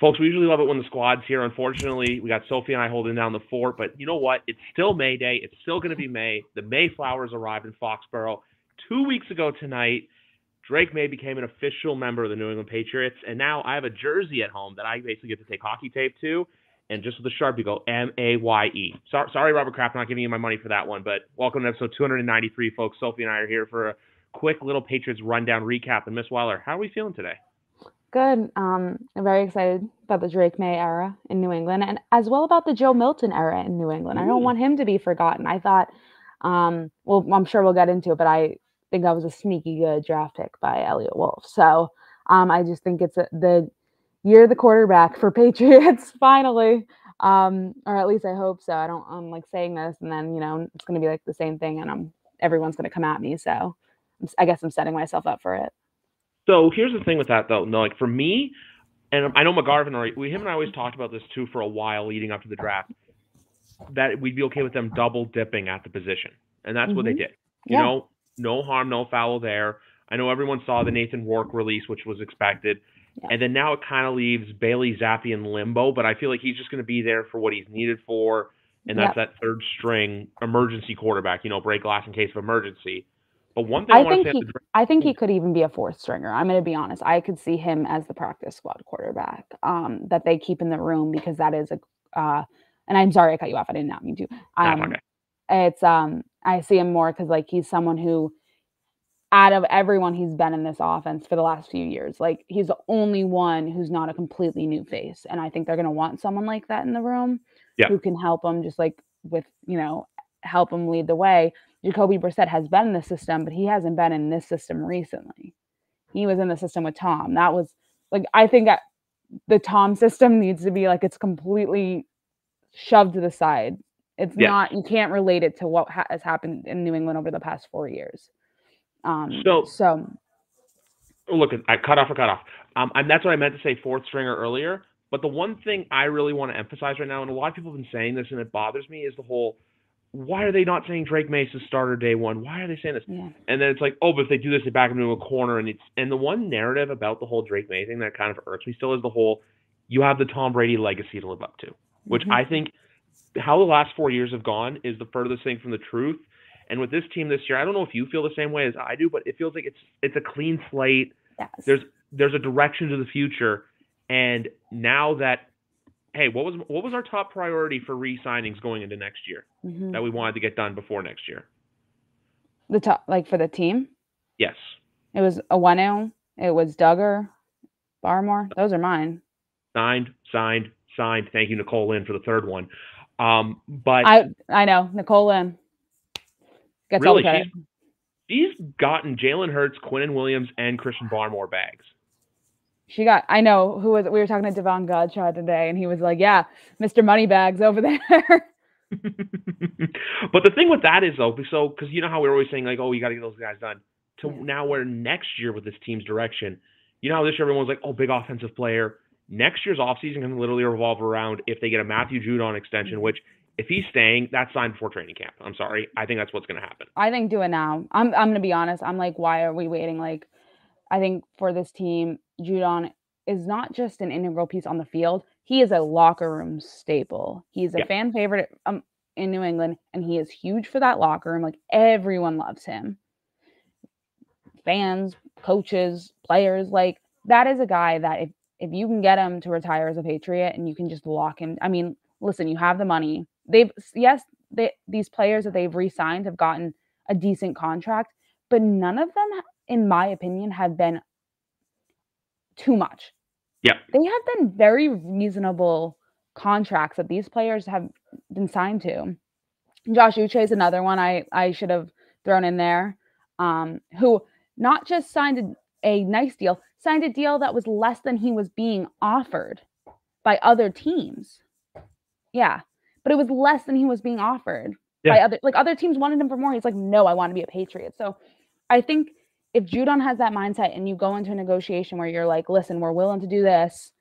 Folks, we usually love it when the squad's here. Unfortunately, we got Sophie and I holding down the fort, but you know what? It's still May Day. It's still going to be May. The Mayflowers arrived in Foxborough 2 weeks ago tonight. Drake May became an official member of the New England Patriots, and now I have a jersey at home that I basically get to take hockey tape to, and just with the Sharpie go M-A-Y-E. Sorry, Robert Kraft, not giving you my money for that one, but welcome to episode 293, folks. Sophie and I are here for a quick little Patriots rundown recap. And Miss Weller, how are we feeling today? Good. I'm very excited about the Drake May era in New England, and as well about the Joe Milton era in New England. I don't want him to be forgotten. I thought, well, I'm sure we'll get into it, but I think that was a sneaky good draft pick by Elliott Wolf. So I just think it's the year of the quarterback for Patriots finally, or at least I hope so. I'm like saying this, and then it's going to be like the same thing, and everyone's going to come at me. So I guess I'm setting myself up for it. So here's the thing with that, though. No, like for me, and I know McGarvin, him and I always talked about this too for a while leading up to the draft, that we'd be okay with them double dipping at the position. And that's what they did. You know, no harm, no foul there. I know everyone saw the Nathan Rourke release, which was expected. Yeah. And then now it kind of leaves Bailey Zappi in limbo, but I feel like he's just going to be there for what he's needed for. And that's that third string emergency quarterback, break glass in case of emergency. But one thing I think he could even be a fourth stringer. I'm going to be honest. I could see him as the practice squad quarterback that they keep in the room, because that is and I'm sorry I cut you off. I did not mean to. Okay. It's I see him more because like he's someone who, out of everyone he's been in this offense for the last few years, like he's the only one who's not a completely new face, and I think they're going to want someone like that in the room who can help them, just like with help them lead the way. Jacoby Brissett has been in the system, but he hasn't been in this system recently. He was in the system with Tom. That was like, I think the Tom system needs to be like, it's completely shoved to the side. It's not, you can't relate it to what has happened in New England over the past 4 years. So look, I cut off. And that's what I meant to say, fourth stringer earlier. But the one thing I really want to emphasize right now, and a lot of people have been saying this and it bothers me, is the whole, why are they not saying Drake May is the starter day one? Why are they saying this? Yeah. And then it's like, oh, but if they do this, they back him into a corner. And the one narrative about the whole Drake May thing that kind of irks me still is the whole, you have the Tom Brady legacy to live up to, which I think how the last 4 years have gone is the furthest thing from the truth. And with this team this year, I don't know if you feel the same way as I do, but it feels like it's a clean slate. Yes. There's a direction to the future. And now that, hey, what was our top priority for re-signings going into next year that we wanted to get done before next year? The top, like for the team? Yes. It was Owenu. It was Duggar, Barmore. Those are mine. Signed. Thank you, Nicole Lynn, for the third one. But I know Nicole Lynn gets really, all the credit. She's gotten Jalen Hurts, Quinnen Williams, and Christian Barmore bags. I know who was. We were talking to Devon Godshaw today, and he was like, "Yeah, Mr. Moneybags over there." But the thing with that is, though, because you know how we're always saying, like, oh, you got to get those guys done. Now where next year with this team's direction, you know how this year everyone's like, oh, big offensive player. Next year's offseason can literally revolve around if they get a Matthew Judon extension, which if he's staying, that's signed before training camp. I'm sorry. I think that's what's going to happen. I think do it now. I'm going to be honest. I'm like, why are we waiting? Like, I think for this team, Judon is not just an integral piece on the field. He is a locker room staple. He's a fan favorite in New England, and he is huge for that locker room. Like, everyone loves him. Fans, coaches, players, like, that is a guy that if you can get him to retire as a Patriot and you can just lock him. I mean, listen, you have the money. These players that they've re-signed have gotten a decent contract, but none of them, in my opinion, have been too much. Yeah. They have been very reasonable contracts that these players have been signed to. Josh Uche is another one I should have thrown in there, who not just signed a nice deal, signed a deal that was less than he was being offered by other teams. Yeah. But it was less than he was being offered by other teams wanted him for more. He's like, no, I want to be a Patriot. So I think if Judon has that mindset and you go into a negotiation where you're like, listen, we're willing to do this.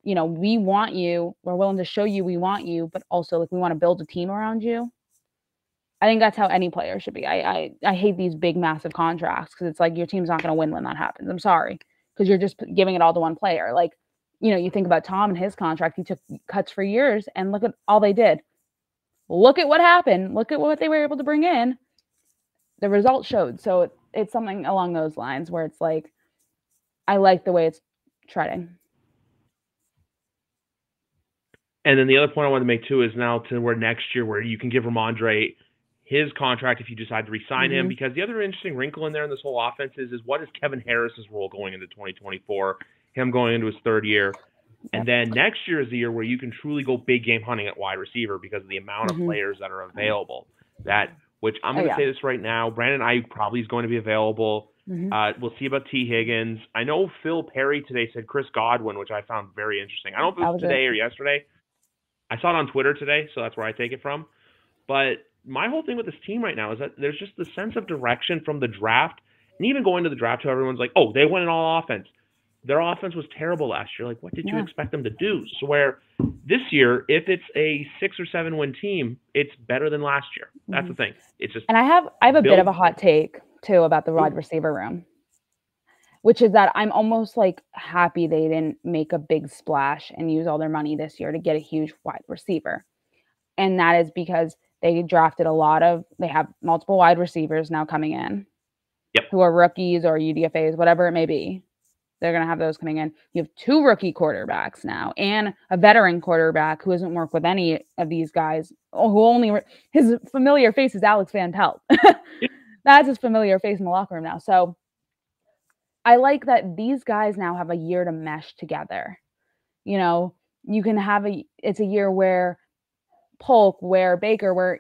We want you. We're willing to show you we want you, but also like we want to build a team around you. I think that's how any player should be. I hate these big, massive contracts because it's like your team's not going to win when that happens. I'm sorry, because you're just giving it all to one player. Like, you think about Tom and his contract, he took cuts for years, and look at all they did. Look at what happened. Look at what they were able to bring in. The results showed. So it's something along those lines where it's like, I like the way it's treading. And then the other point I wanted to make too is now to where next year where you can give Ramondre his contract if you decide to re-sign him, because the other interesting wrinkle in there in this whole offense is what is Kevin Harris's role going into 2024, him going into his third year. And then next year is the year where you can truly go big game hunting at wide receiver because of the amount of players that are available. Which I'm going to say this right now, Brandon Ayuk probably is going to be available. We'll see about T. Higgins. I know Phil Perry today said Chris Godwin, which I found very interesting. I don't know if it was today or yesterday. I saw it on Twitter today, so that's where I take it from. But my whole thing with this team right now is that there's just the sense of direction from the draft. And even going to the draft, how everyone's like, oh, they went in all offense. Their offense was terrible last year. Like, what did you expect them to do? So where this year, if it's a 6 or 7 win team, it's better than last year. That's the thing. It's just. And I have a bit of a hot take too about the wide receiver room, which is that I'm almost like happy they didn't make a big splash and use all their money this year to get a huge wide receiver. And that is because they drafted they have multiple wide receivers now coming in who are rookies or UDFAs, whatever it may be. They're going to have those coming in. You have 2 rookie quarterbacks now and a veteran quarterback who hasn't worked with any of these guys, his familiar face is Alex Van Pelt. That's his familiar face in the locker room now. So I like that these guys now have a year to mesh together. You can have it's a year where Polk, where Baker, where,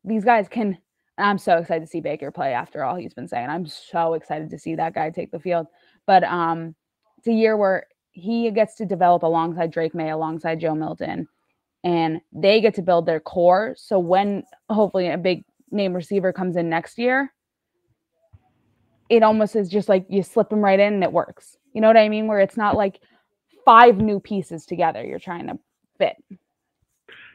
these guys can. I'm so excited to see Baker play after all he's been saying. I'm so excited to see that guy take the field. But it's a year where he gets to develop alongside Drake May, alongside Joe Milton, and they get to build their core. So when hopefully a big name receiver comes in next year, it almost is just like you slip them right in and it works. You know what I mean? Where it's not like 5 new pieces together you're trying to fit.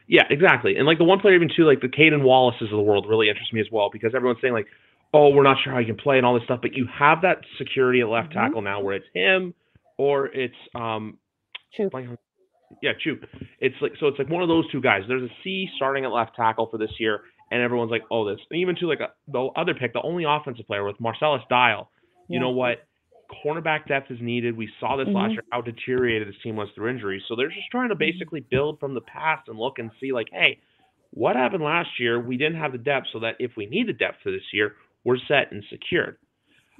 Yeah, exactly. And like the one player even too, like the Caden Wallaces of the world really interests me as well, because everyone's saying like, oh, we're not sure how he can play and all this stuff, but you have that security at left tackle now where it's him or it's Choop. Choop. It's like one of those 2 guys. There's a C starting at left tackle for this year, and everyone's like, oh, this. And even to like the other pick, the only offensive player with Marcellus Dial. You know what? Cornerback depth is needed. We saw this last year, how deteriorated this team was through injuries. So they're just trying to basically build from the past and look and see like, hey, what happened last year? We didn't have the depth, so that if we need the depth for this year, we're set and secured.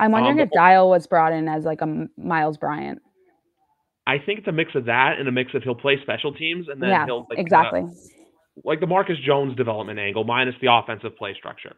I'm wondering if Dial was brought in as like a Miles Bryant. I think it's a mix of that and a mix of he'll play special teams and then he'll like like the Marcus Jones development angle minus the offensive play structure.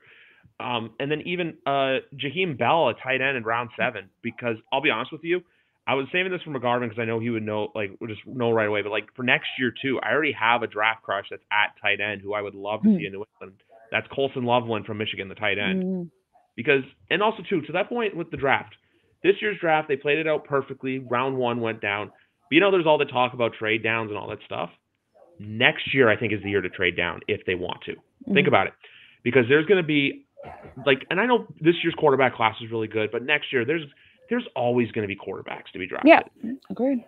And then even Jaheim Bell, a tight end in round 7, because I'll be honest with you, I was saving this for McGarvin because I know he would know, like, would just know right away. But like for next year too, I already have a draft crush that's at tight end who I would love to see in New England. That's Colson Loveland from Michigan, the tight end. Because, and also too, to that point with the draft, this year's draft, they played it out perfectly. Round 1 went down. But there's all the talk about trade downs and all that stuff. Next year, I think, is the year to trade down if they want to. Think about it. Because there's going to be, like, and I know this year's quarterback class is really good, but next year, there's always going to be quarterbacks to be drafted. Yeah, agreed.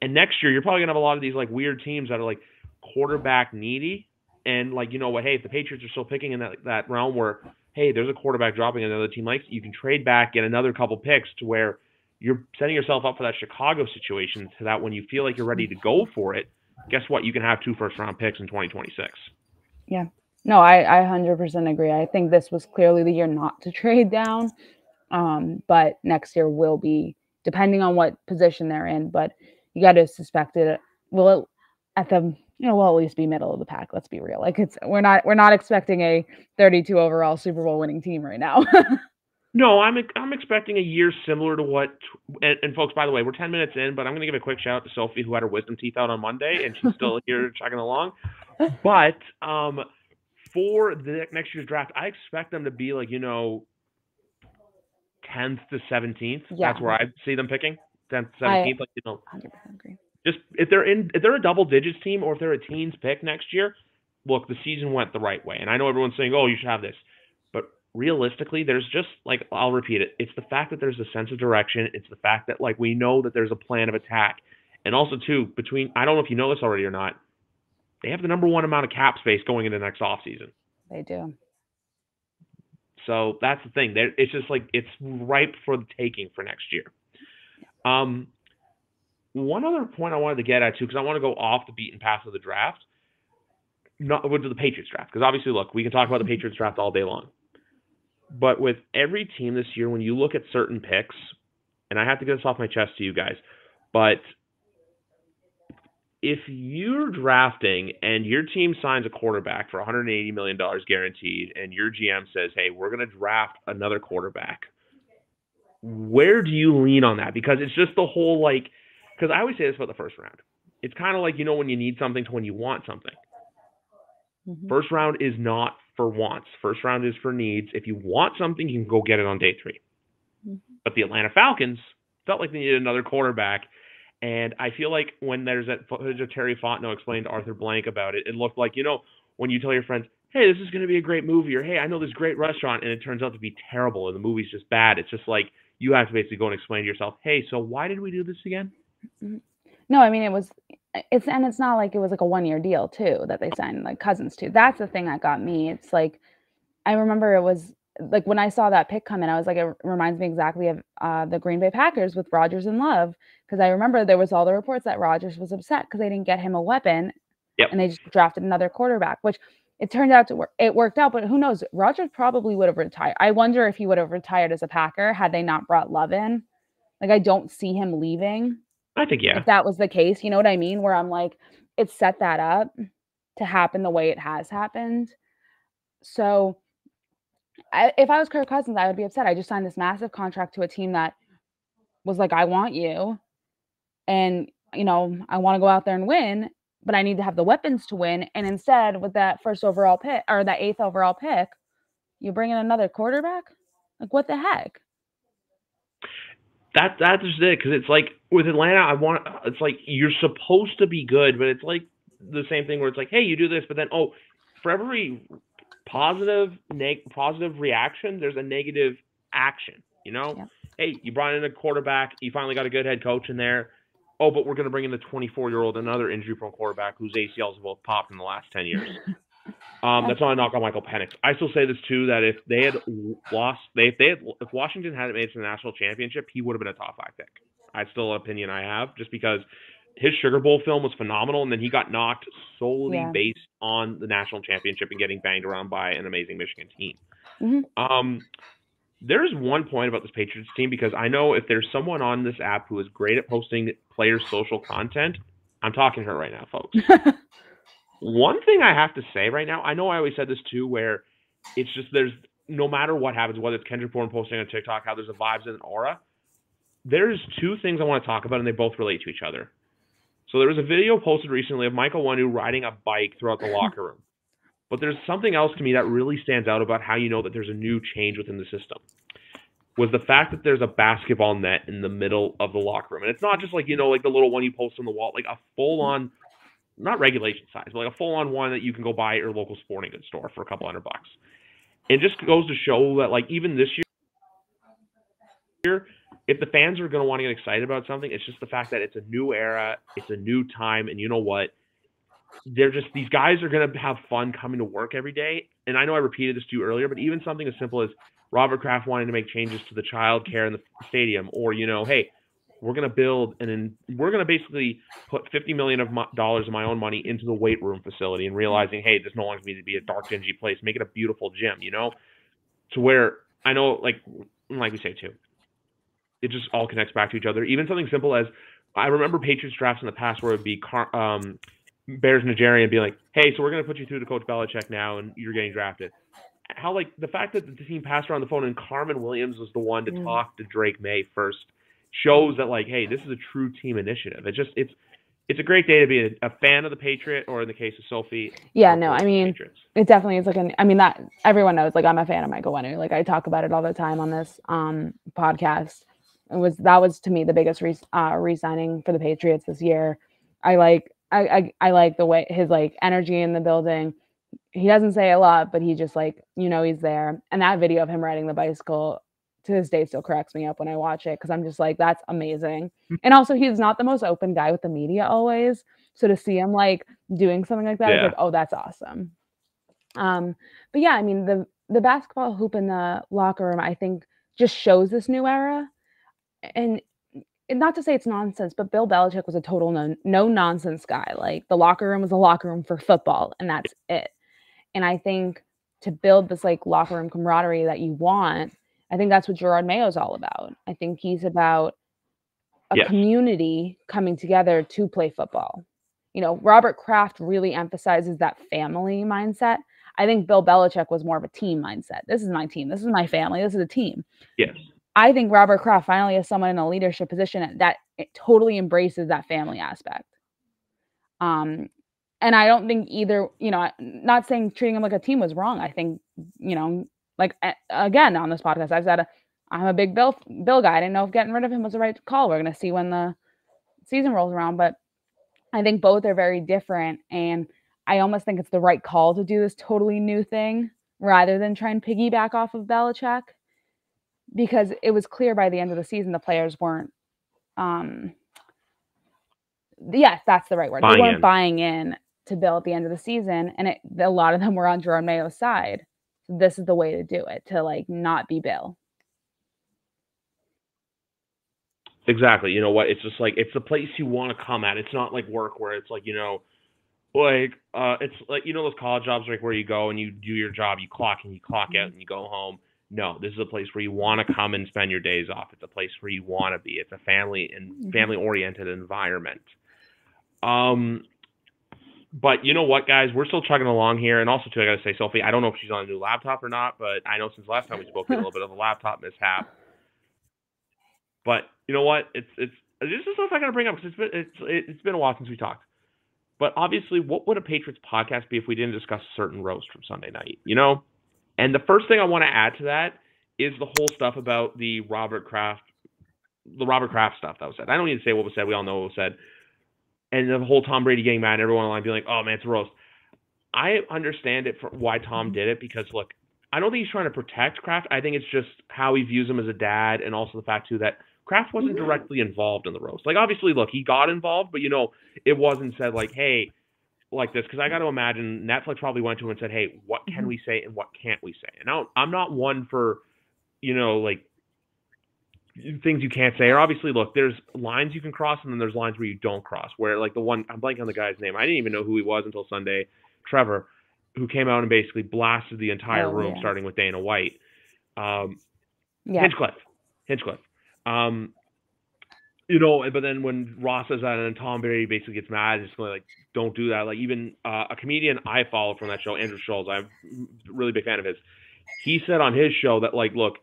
And next year, you're probably going to have a lot of these, like, weird teams that are, like, quarterback needy. And, like, you know what, hey, if the Patriots are still picking in that realm where, hey, there's a quarterback dropping and another team likes it, you can trade back, get another couple picks to where you're setting yourself up for that Chicago situation so that when you feel like you're ready to go for it, guess what? You can have 2 first-round picks in 2026. Yeah. No, I 100% agree. I think this was clearly the year not to trade down, but next year will be, depending on what position they're in. But you got to suspect it will at least be middle of the pack. Let's be real. Like we're not expecting a 32 overall Super Bowl winning team right now. No, I'm expecting a year similar to what, and folks, by the way, we're 10 minutes in, but I'm going to give a quick shout out to Sophie, who had her wisdom teeth out on Monday, and she's still here chugging along. But for the next year's draft, I expect them to be like, 10th to 17th. Yeah. That's where I see them picking, 10th to 17th. 100% agree. Just if they're a double digits team or if they're a teens pick next year, look, the season went the right way. And I know everyone's saying, oh, you should have this. But realistically, there's just, like, I'll repeat it. It's the fact that there's a sense of direction. It's the fact that, like, we know that there's a plan of attack. And also, too, I don't know if you know this already or not, they have the number one amount of cap space going into next offseason. They do. So that's the thing. It's just like it's ripe for the taking for next year. One other point I wanted to get at, too, because I want to go off the beaten path of the draft, to the Patriots draft. Because obviously, look, we can talk about the Patriots draft all day long. But with every team this year, when you look at certain picks, and I have to get this off my chest to you guys, but if you're drafting and your team signs a quarterback for $180 million guaranteed and your GM says, hey, we're going to draft another quarterback, where do you lean on that? Because it's just the whole, like, because I always say this about the first round. It's kind of like, when you need something to when you want something. Mm-hmm. First round is not for wants. First round is for needs. If you want something, you can go get it on day 3. Mm-hmm. But the Atlanta Falcons felt like they needed another quarterback. And I feel like when there's that footage of Terry Fontenot explained to Arthur Blank about it, it looked like, when you tell your friends, hey, this is going to be a great movie, or hey, I know this great restaurant, and it turns out to be terrible, and the movie's just bad. It's just like you have to basically go and explain to yourself, hey, so why did we do this again? No, I mean, it's not like it was like a 1-year deal, too, that they signed like Cousins to. That's the thing that got me. It's like, I remember it was like when I saw that pick come in, I was like, it reminds me exactly of the Green Bay Packers with Rodgers and Love. Because I remember there was all the reports that Rodgers was upset because they didn't get him a weapon. Yep. And they just drafted another quarterback, which it turned out to work. It worked out, but who knows? Rodgers probably would have retired. I wonder if he would have retired as a Packer had they not brought Love in. Like, I don't see him leaving. I think, yeah. If that was the case, you know what I mean? Where I'm like, it set that up to happen the way it has happened. So if I was Kirk Cousins, I would be upset. I just signed this massive contract to a team that was like, I want you. And, I want to go out there and win, but I need to have the weapons to win. And instead, with that first overall pick or that 8th overall pick, you bring in another quarterback? Like, what the heck? That's just it, because it's like with Atlanta, it's like you're supposed to be good, but it's like the same thing where it's like, hey, you do this, but then for every positive reaction, there's a negative action. Yep. Hey, you brought in a quarterback, you finally got a good head coach in there. Oh, but we're going to bring in the 24-year-old, another injury-prone quarterback whose ACLs have both popped in the last 10 years. That's not a knock on Michael Penix. I still say this too, that if they had lost, if Washington hadn't made it to the national championship, he would have been a top 5 pick. That's still an opinion I have, just because his Sugar Bowl film was phenomenal, and then he got knocked solely based on the national championship and getting banged around by an amazing Michigan team. Mm-hmm. There's one point about this Patriots team, because I know if there's someone on this app who is great at posting players' social content, I'm talking to her right now, folks. One thing I have to say right now, I know I always said this too, where it's just there's no matter what happens, whether it's Kendrick Bourne posting on TikTok, how there's a vibes and an aura, there's 2 things I want to talk about, and they both relate to each other. So there was a video posted recently of Michael Wanu riding a bike throughout the locker room. But there's something else to me that really stands out about how you know that there's a new change within the system. Was the fact that there's a basketball net in the middle of the locker room. And it's not just like, like the little one you post on the wall, like a full-on, not regulation size, but like a full-on one that you can go buy at your local sporting goods store for a couple $100. It just goes to show that, like, even this year, if the fans are going to want to get excited about something, it's just the fact that it's a new era, it's a new time, and you know what? These guys are going to have fun coming to work every day. And I know I repeated this to you earlier, but even something as simple as Robert Kraft wanting to make changes to the child care in the stadium, or, hey, we're going to build and we're going to basically put $50 million of my own money into the weight room facility, and realizing, hey, this no longer needs to be a dark, dingy place. Make it a beautiful gym, to where I know, like we say too, it just all connects back to each other. Even something simple as I remember Patriots drafts in the past where it would be Bears Nigerian being like, hey, so we're going to put you through to Coach Belichick now, and you're getting drafted. How, like, the fact that the team passed around the phone and Carmen Williams was the one to talk to Drake May first shows that, like, hey, this is a true team initiative. It's a great day to be a fan of the Patriot, or in the case of Sophie. Yeah, no, I mean, it definitely is like that everyone knows, like, I'm a fan of Michael Wenu. Like, I talk about it all the time on this podcast. That was to me the biggest re-signing for the Patriots this year. I like the way his, like, energy in the building. He doesn't say a lot, but he just, like, he's there. And that video of him riding the bicycle to this day still cracks me up when I watch it because I'm just like, that's amazing. And also, he's not the most open guy with the media always. So to see him like doing something like that, it's like, oh, that's awesome. But yeah, I mean, the basketball hoop in the locker room, I think, just shows this new era. And not to say it's nonsense, but Bill Belichick was a total no nonsense guy. Like the locker room was a locker room for football, and that's it. And I think to build this like locker room camaraderie that you want, I think that's what Gerard Mayo's all about. I think he's about a community coming together to play football. You know, Robert Kraft really emphasizes that family mindset. I think Bill Belichick was more of a team mindset. This is my team. This is my family. This is a team. Yes. I think Robert Kraft finally is someone in a leadership position that it totally embraces that family aspect. And I don't think either, you know, not saying treating him like a team was wrong. I think, you know, like again on this podcast, I've said I'm a big Bill guy. I didn't know if getting rid of him was the right call. We're going to see when the season rolls around, but I think both are very different, and I almost think it's the right call to do this totally new thing rather than try and piggyback off of Belichick, because it was clear by the end of the season the players weren't yes, that's the right word. They weren't buying in to Bill at the end of the season, and a lot of them were on Gerard Mayo's side. So this is the way to do it, to like not be Bill. Exactly. You know what? It's just like it's the place you want to come at. It's not like work where it's like, you know, like it's like, you know, those college jobs like where you go and you do your job, you clock in, you clock out, and you go home. No, this is a place where you want to come and spend your days off. It's a place where you want to be. It's a family oriented environment. But you know what, guys? We're still chugging along here. And also, too, I got to say, Sophie, I don't know if she's on a new laptop or not, but I know since last time we spoke, we had a little bit of a laptop mishap. But you know what? This is stuff I got to bring up because it's been a while since we talked. But obviously, what would a Patriots podcast be if we didn't discuss a certain roast from Sunday night? You know? And the first thing I want to add to that is the whole stuff about the Robert Kraft stuff that was said. I don't need to say what was said. We all know what was said. And the whole Tom Brady getting mad and everyone online being like, oh, man, it's a roast. I understand it for why Tom did it because, look, I don't think he's trying to protect Kraft. I think it's just how he views him as a dad, and also the fact, too, that Kraft wasn't directly involved in the roast. Like, obviously, look, he got involved, but, you know, it wasn't said like, hey, like this, because I got to imagine Netflix probably went to him and said, hey, what can we say and what can't we say? And now I'm not one for, you know, like things you can't say. Or obviously, look, there's lines you can cross and then there's lines where you don't cross. Where like the one, I'm blanking on the guy's name. I didn't even know who he was until Sunday, Trevor, who came out and basically blasted the entire room, starting with Dana White. Hinchcliffe. You know, but then when Ross says that and then Tom Brady basically gets mad, it's like, don't do that. Like even a comedian I follow from that show, Andrew Schultz, I'm a really big fan of his. He said on his show that like, look,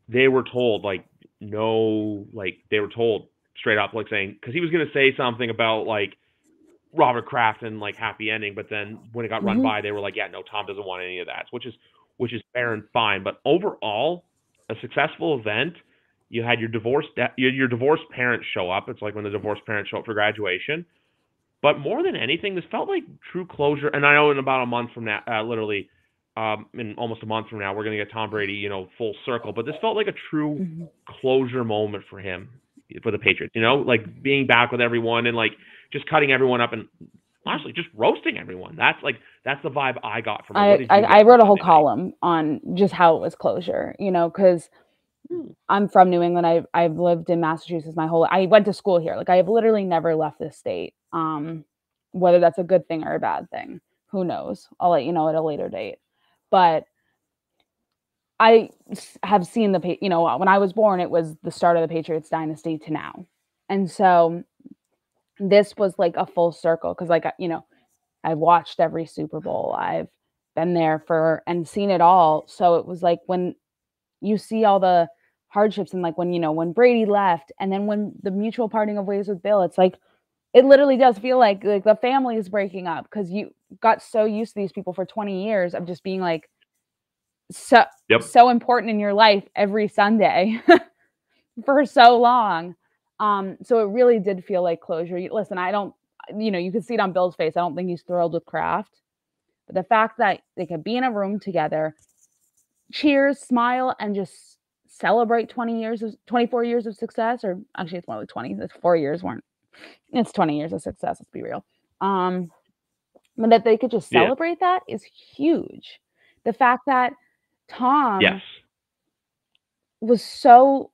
they were told like, no, like they were told straight up, like saying, because he was going to say something about like Robert Kraft and like happy ending, but then when it got run by, they were like, yeah, no, Tom doesn't want any of that, which is fair and fine. But overall, a successful event. You had your divorced parents show up. It's like when the divorced parents show up for graduation. But more than anything, this felt like true closure. And I know in about a month from now, literally, in almost a month from now, we're going to get Tom Brady, you know, full circle. But this felt like a true closure moment for him, for the Patriots. You know, like being back with everyone and like just cutting everyone up and honestly just roasting everyone. That's the vibe I got from it. I wrote a whole column on just how it was closure. You know, because I'm from New England. I've lived in Massachusetts I went to school here. Like I have literally never left this state. Whether that's a good thing or a bad thing, who knows? I'll let you know at a later date. But I have seen you know, when I was born, it was the start of the Patriots dynasty to now. And so this was like a full circle. Cause like, you know, I've watched every Super Bowl. I've been there and seen it all. So it was like when you see all the hardships and like when, you know, when Brady left and then when the mutual parting of ways with Bill, it's like, it literally does feel like the family is breaking up because you got so used to these people for 20 years of just being like so important in your life every Sunday for so long. So it really did feel like closure. Listen, I don't, you know, you can see it on Bill's face. I don't think he's thrilled with Kraft, but the fact that they could be in a room together, cheers, smile, and just celebrate 24 years of success, or actually it's more like 20. The 4 years weren't. It's 20 years of success. Let's be real. But that they could just celebrate that is huge. The fact that Tom was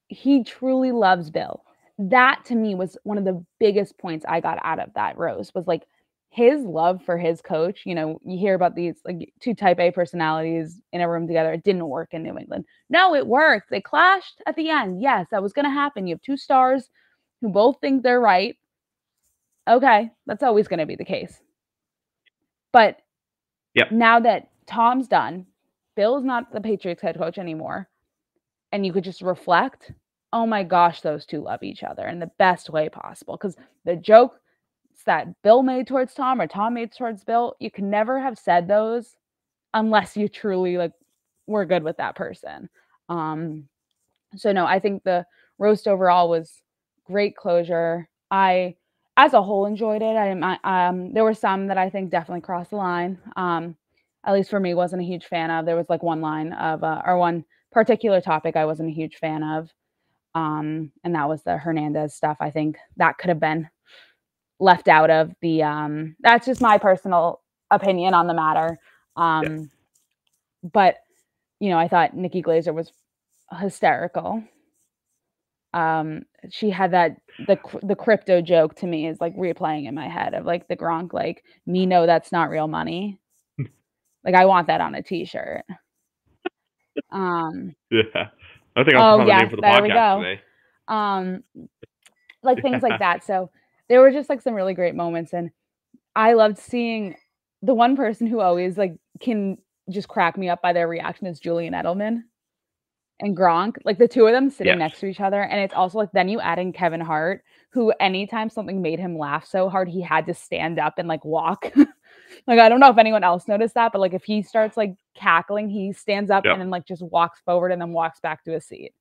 he truly loves Bill. That to me was one of the biggest points I got out of that rose, was like his love for his coach. You know, you hear about these like two type A personalities in a room together. It didn't work in New England. No, it worked. They clashed at the end. Yes, that was going to happen. You have two stars who both think they're right. Okay, that's always going to be the case. But now that Tom's done, Bill's not the Patriots head coach anymore, and you could just reflect, oh my gosh, those two love each other in the best way possible. Because the jokes that Bill made towards Tom or Tom made towards Bill, you can never have said those unless you truly like were good with that person. So no, I think the roast overall was great closure. I, as a whole, enjoyed it. There were some that I think definitely crossed the line. At least for me, wasn't a huge fan of. There was like one line of or one particular topic I wasn't a huge fan of, and that was the Hernandez stuff. I think that could have been left out of the. That's just my personal opinion on the matter. But you know, I thought Nikki Glazer was hysterical. She had that the crypto joke to me is like replaying in my head of like the Gronk, like, me know that's not real money. Like, I want that on a t-shirt. I think I'll find the name for the podcast today. Like things like that. So there were just like some really great moments, and I loved seeing the one person who always like can just crack me up by their reaction is Julian Edelman and Gronk, like the two of them sitting next to each other. And it's also like, then you add in Kevin Hart, who anytime something made him laugh so hard, he had to stand up and like walk. Like, I don't know if anyone else noticed that, but like if he starts like cackling, he stands up and then like just walks forward and then walks back to his seat.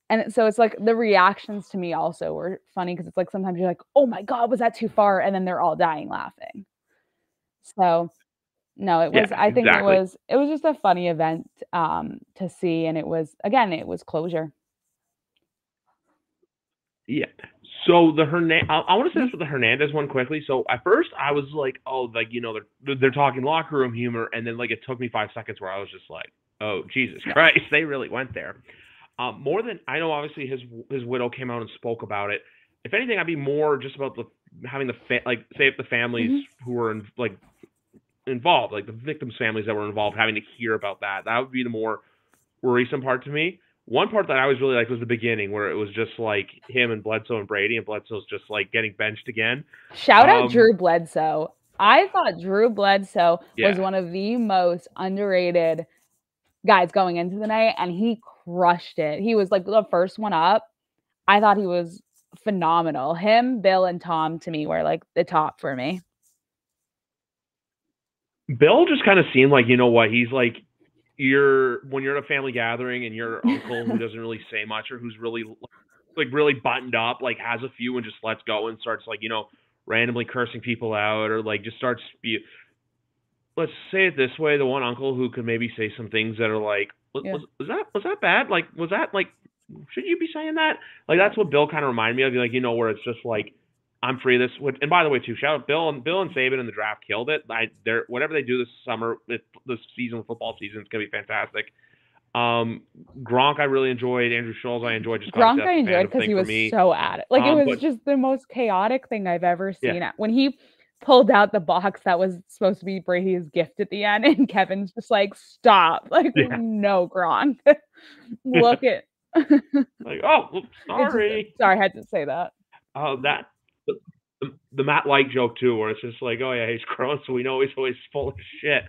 And so it's like the reactions to me also were funny, because it's like sometimes you're like, oh my God, was that too far? And then they're all dying laughing. So no, it was, I think it was just a funny event to see. And it was, again, it was closure. Yeah. So the I want to say this with the Hernandez one quickly. So at first I was like, oh, like, you know, they're talking locker room humor, and then like it took me 5 seconds where I was just like, oh Jesus Christ, they really went there. More than I know, obviously his widow came out and spoke about it. If anything, I'd be more just about having like say if the families who were involved, like the victims' families that were involved, having to hear about that. That would be the more worrisome part to me. One part that I always really liked was the beginning, where it was just like him and Bledsoe and Brady, and Bledsoe's just like getting benched again. Shout out Drew Bledsoe. I thought Drew Bledsoe was one of the most underrated guys going into the night, and he crushed it. He was like the first one up. I thought he was phenomenal. Him, Bill, and Tom to me were like the top for me. Bill just kind of seemed like, you know what, he's like, when you're at a family gathering and your uncle who doesn't really say much, or who's really like really buttoned up, like has a few and just lets go and starts like, you know, randomly cursing people out, or like just starts let's say it this way, the one uncle who could maybe say some things that are like, was that bad? Like, was that like, should you be saying that? Like, that's what Bill kind of reminded me of. Like, you know, where it's just like, I'm free this. And by the way, too, shout out Bill and Saban in the draft killed it. Whatever they do this summer, this season, football season, it's gonna be fantastic. Gronk, I really enjoyed. Andrew Scholes, I enjoyed. Gronk, I enjoyed because he was so at it. Like, it was just the most chaotic thing I've ever seen. When he pulled out the box that was supposed to be Brady's gift at the end, and Kevin's just like, stop. Like, no, Gronk. Look at like, oh, sorry. Sorry, I had to say that. The Matt Light joke too, where it's just like, oh yeah, he's grown, so we know he's always full of shit.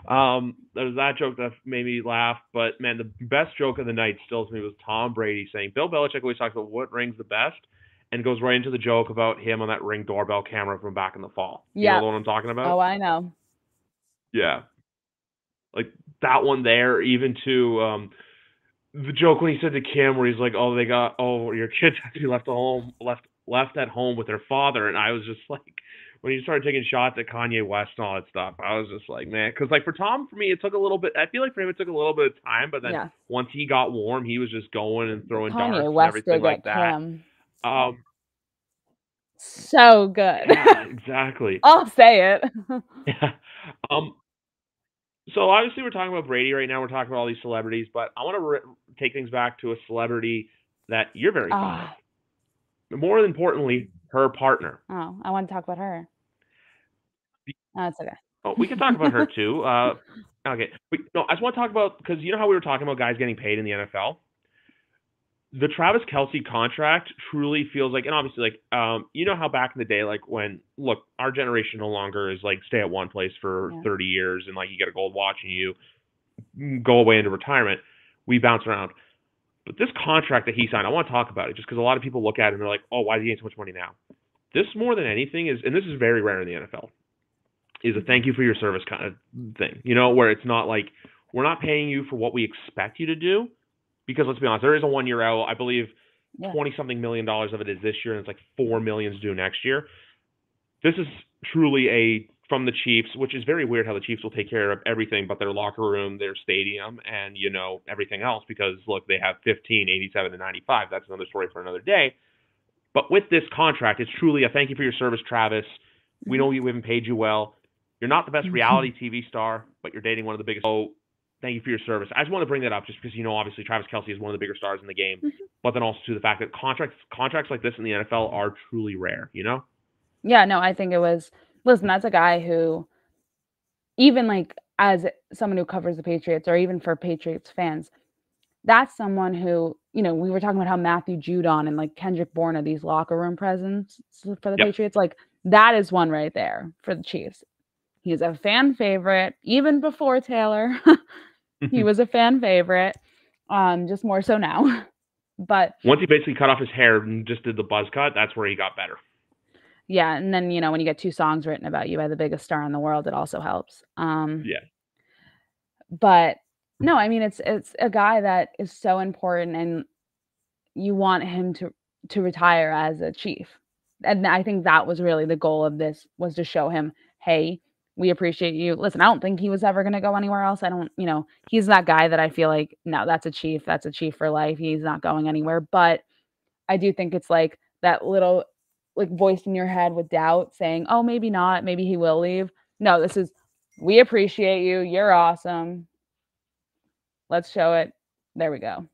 There's that joke that made me laugh, but man, the best joke of the night still to me was Tom Brady saying Bill Belichick always talks about what rings the best, and goes right into the joke about him on that Ring doorbell camera from back in the fall. You know the one I'm talking about? Oh, I know. Yeah, like that one there. Even to the joke when he said to Kim, where he's like, "Oh, your kids have to be left left at home with their father, and I was just like, when he started taking shots at Kanye West and all that stuff, I was just like, man, because like for Tom, for me, it took a little bit. I feel like for him, it took a little bit of time, but then once he got warm, he was just going and throwing darts and everything like that. So good. Yeah, exactly. I'll say it. Yeah. So obviously we're talking about Brady right now. We're talking about all these celebrities, but I want to take things back to a celebrity that you're very fond of. More importantly, her partner. Oh, I want to talk about her. That's okay. Oh, we can talk about her too. Okay. No, I just want to talk about, because you know how we were talking about guys getting paid in the NFL? The Travis Kelce contract truly feels like, and obviously, like, you know how back in the day, like when, look, our generation no longer is like stay at one place for 30 years and like you get a gold watch and you go away into retirement. We bounce around. But this contract that he signed, I want to talk about it just because a lot of people look at it and they're like, oh, why is he getting so much money now? This more than anything is, and this is very rare in the NFL, is a thank you for your service kind of thing, you know, where it's not like we're not paying you for what we expect you to do. Because let's be honest, there is a 1 year out. I believe $20-something million of it is this year, and it's like $4 million due next year. This is truly from the Chiefs, which is very weird how the Chiefs will take care of everything but their locker room, their stadium, and, you know, everything else because, look, they have 15, 87, and 95. That's another story for another day. But with this contract, it's truly a thank you for your service, Travis. We know we haven't paid you well. You're not the best reality TV star, but you're dating one of the biggest. Oh, thank you for your service. I just want to bring that up just because, you know, obviously Travis Kelce is one of the bigger stars in the game, but then also to the fact that contracts like this in the NFL are truly rare, you know? Yeah, no, I think it was, listen, that's a guy who, even like as someone who covers the Patriots or even for Patriots fans, that's someone who, you know, we were talking about how Matthew Judon and like Kendrick Bourne are these locker room presence for the Patriots. Like that is one right there for the Chiefs. He's a fan favorite, even before Taylor. He was a fan favorite, just more so now. But once he basically cut off his hair and just did the buzz cut, that's where he got better. Yeah, and then, you know, when you get 2 songs written about you by the biggest star in the world, it also helps. But no, I mean, it's a guy that is so important, and you want him to retire as a Chief. And I think that was really the goal of this, was to show him, hey, we appreciate you. Listen, I don't think he was ever going to go anywhere else. I don't, you know, he's that guy that I feel like, no, that's a Chief. That's a Chief for life. He's not going anywhere. But I do think it's like that little like voice in your head with doubt saying, oh, maybe not. Maybe he will leave. No, this is, we appreciate you. You're awesome. Let's show it. There we go.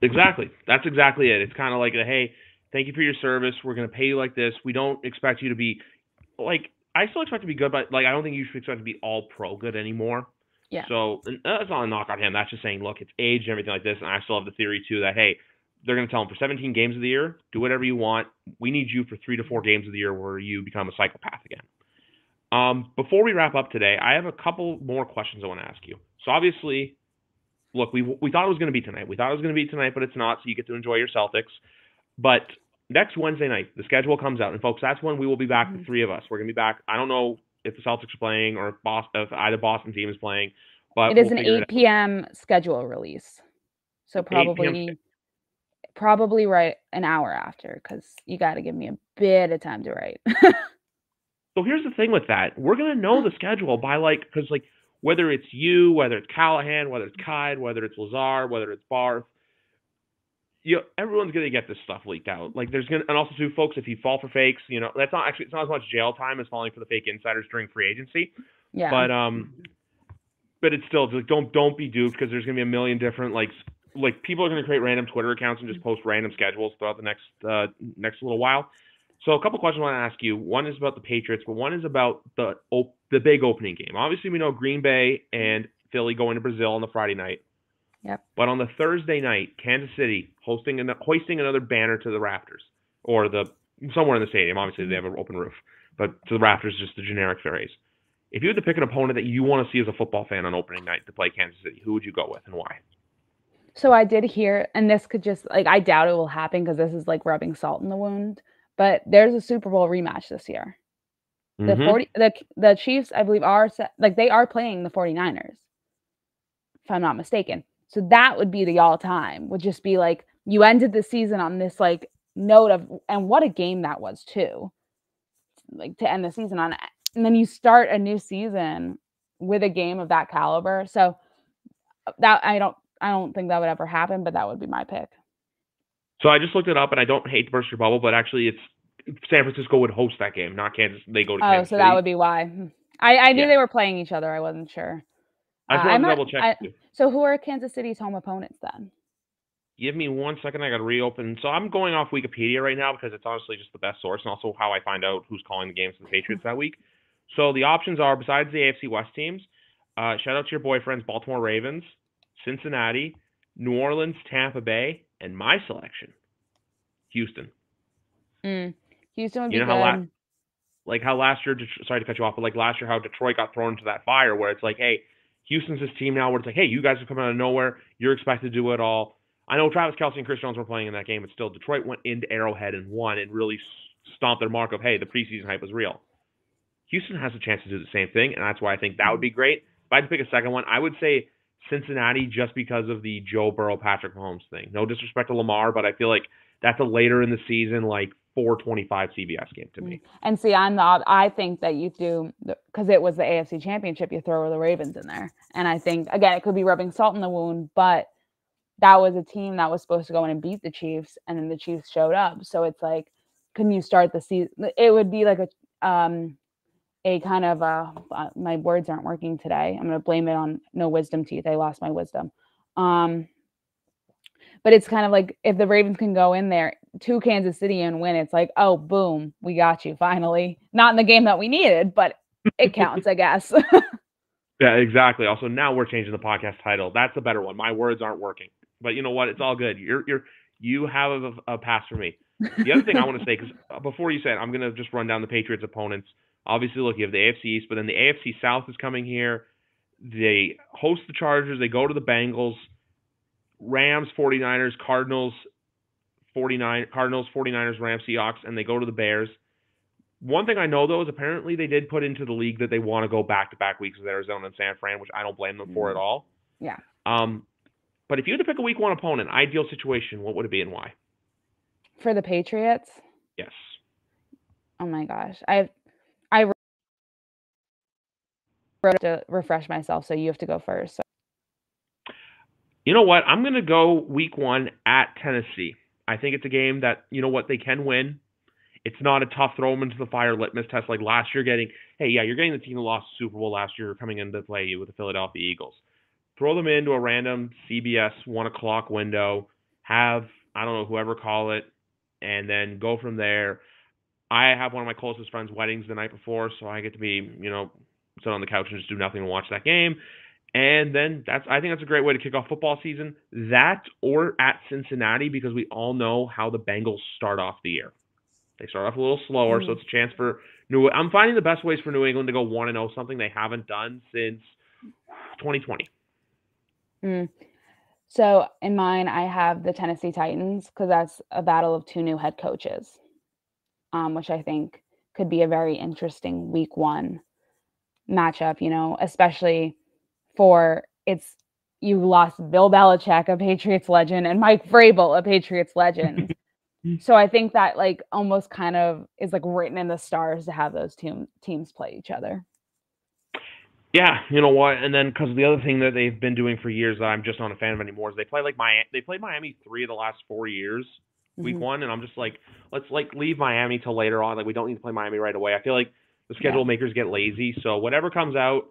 Exactly. That's exactly it. It's kind of like, hey, thank you for your service. We're going to pay you like this. We don't expect you to be like, I still expect to be good, but like, I don't think you should expect to be all pro good anymore. Yeah. So and that's not a knock on him. That's just saying, look, it's age and everything like this. And I still have the theory too that, hey, they're going to tell him for 17 games of the year, do whatever you want. We need you for 3 to 4 games of the year where you become a psychopath again. Before we wrap up today, I have a couple more questions I want to ask you. So obviously, look, we thought it was going to be tonight. We thought it was going to be tonight, but it's not. So you get to enjoy your Celtics. But next Wednesday night, the schedule comes out, and folks, that's when we will be back. The 3 of us. We're going to be back. I don't know if the Celtics are playing or if either Boston team is playing, but it is an 8 p.m. schedule release. So probably right an hour after, because you got to give me a bit of time to write. So here's the thing with that. We're going to know the schedule by because whether it's you, whether it's Callahan, whether it's Kide, whether it's Lazar, whether it's Barth, everyone's going to get this stuff leaked out. Like there's going to, and also too, folks, if you fall for fakes, you know, that's not actually, it's not as much jail time as falling for the fake insiders during free agency. Yeah. But it's still like, don't be duped, because there's going to be a million different, like people are going to create random Twitter accounts and just post random schedules throughout the next little while. So a couple questions I want to ask you. One is about the Patriots, but one is about the big opening game. Obviously, we know Green Bay and Philly going to Brazil on the Friday night. Yep. But on the Thursday night, Kansas City hoisting another banner to the Raptors, or somewhere in the stadium. Obviously, they have an open roof, but to the Raptors, just the generic phrase. If you had to pick an opponent that you want to see as a football fan on opening night to play Kansas City, who would you go with and why? So I did hear, and this could just I doubt it will happen because this is like rubbing salt in the wound, but there's a Super Bowl rematch this year. The Chiefs, I believe, are they are playing the 49ers, if I'm not mistaken. So that would be the all-time, would just be like, you ended the season on this like note of, and what a game that was too, like to end the season on. And then you start a new season with a game of that caliber. So that I don't think that would ever happen, but that would be my pick. So I just looked it up, and I don't hate to burst your bubble, but actually it's San Francisco would host that game, not Kansas. They go to Kansas City. That would be why. I knew they were playing each other. I wasn't sure. I just wanted to double check. So who are Kansas City's home opponents then? Give me 1 second. I got to reopen. So I'm going off Wikipedia right now because it's honestly just the best source and also how I find out who's calling the games for the Patriots that week. So the options are, besides the AFC West teams, shout out to your boyfriends, Baltimore Ravens, Cincinnati, New Orleans, Tampa Bay, and my selection, Houston. Houston would be good. How last year, sorry to cut you off, but like last year, how Detroit got thrown into that fire where it's like, hey, Houston's this team now where it's like, hey, you guys have come out of nowhere. You're expected to do it all. I know Travis Kelce and Chris Jones were playing in that game, but still, Detroit went into Arrowhead and won and really stomped their mark of, hey, the preseason hype was real. Houston has a chance to do the same thing, and that's why I think that would be great. If I had to pick a second one, I would say Cincinnati just because of the Joe Burrow, Patrick Mahomes thing. No disrespect to Lamar, but I feel like that's a later in the season, like 4:25 CBS game to me. And see, I think that you do, because it was the AFC Championship, you throw the Ravens in there. And I think, again, it could be rubbing salt in the wound, but that was a team that was supposed to go in and beat the Chiefs, and then the Chiefs showed up. So it's like, can you start the season? It would be like a kind of my words aren't working today. I'm going to blame it on no wisdom teeth. I lost my wisdom. But it's kind of like if the Ravens can go in there to Kansas City and win, it's like, oh, boom, we got you finally. Not in the game that we needed, but it counts, I guess. Yeah, exactly. Also, now we're changing the podcast title. That's a better one. My words aren't working, but you know what? It's all good. You have a pass for me. The other thing I want to say, because before you say it, I'm going to just run down the Patriots' opponents. Obviously, look, you have the AFC East, but then the AFC South is coming here. They host the Chargers. They go to the Bengals, Rams, 49ers, Cardinals, 49ers, Rams, Seahawks, and they go to the Bears. One thing I know, though, is apparently they did put into the league that they want to go back-to-back weeks with Arizona and San Fran, which I don't blame them for at all. Yeah. But if you had to pick a week one opponent, ideal situation, what would it be and why? For the Patriots? Yes. Oh, my gosh. I wrote to refresh myself, so you have to go first. So. You know what? I'm going to go week one at Tennessee. I think it's a game that, you know what, they can win. It's not a tough throw them into the fire litmus test like last year you're getting the team that lost the Super Bowl last year coming into play with the Philadelphia Eagles. Throw them into a random CBS 1 o'clock window, have, I don't know, whoever call it, and then go from there. I have one of my closest friends' weddings the night before, so I get to be, sit on the couch and just do nothing and watch that game. And then I think that's a great way to kick off football season. That or at Cincinnati, because we all know how the Bengals start off the year. They start off a little slower, so it's a chance for I'm finding the best ways for New England to go 1-0, something they haven't done since 2020. So in mine, I have the Tennessee Titans because that's a battle of two new head coaches, which I think could be a very interesting week one matchup, especially for you lost Bill Belichick, a Patriots legend, and Mike Vrabel, a Patriots legend. So I think that almost kind of is written in the stars to have those teams play each other. Yeah, you know what? And then because the other thing that they've been doing for years that I'm just not a fan of anymore is they played Miami 3 of the last 4 years, week one, and I'm just like, let's leave Miami till later on. We don't need to play Miami right away. I feel like the schedule makers get lazy, so whatever comes out,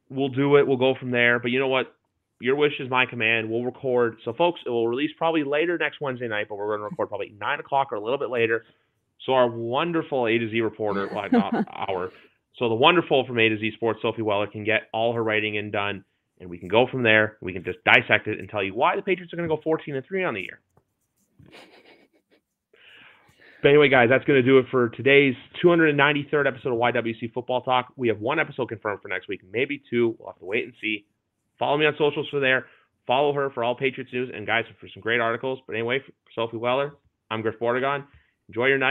we'll do it. We'll go from there. But you know what? Your wish is my command. We'll record. So, folks, it will release probably later next Wednesday night, but we're going to record probably 9 o'clock or a little bit later. So our wonderful A to Z reporter, so the wonderful from A to Z Sports, Sophie Weller, can get all her writing in done, and we can go from there. We can just dissect it and tell you why the Patriots are going to go 14-3 on the year. But anyway, guys, that's going to do it for today's 293rd episode of YWC Football Talk. We have 1 episode confirmed for next week, maybe 2. We'll have to wait and see. Follow me on socials for there. Follow her for all Patriots news and, guys, for some great articles. But anyway, for Sophie Weller, I'm Griff Bordegon. Enjoy your night.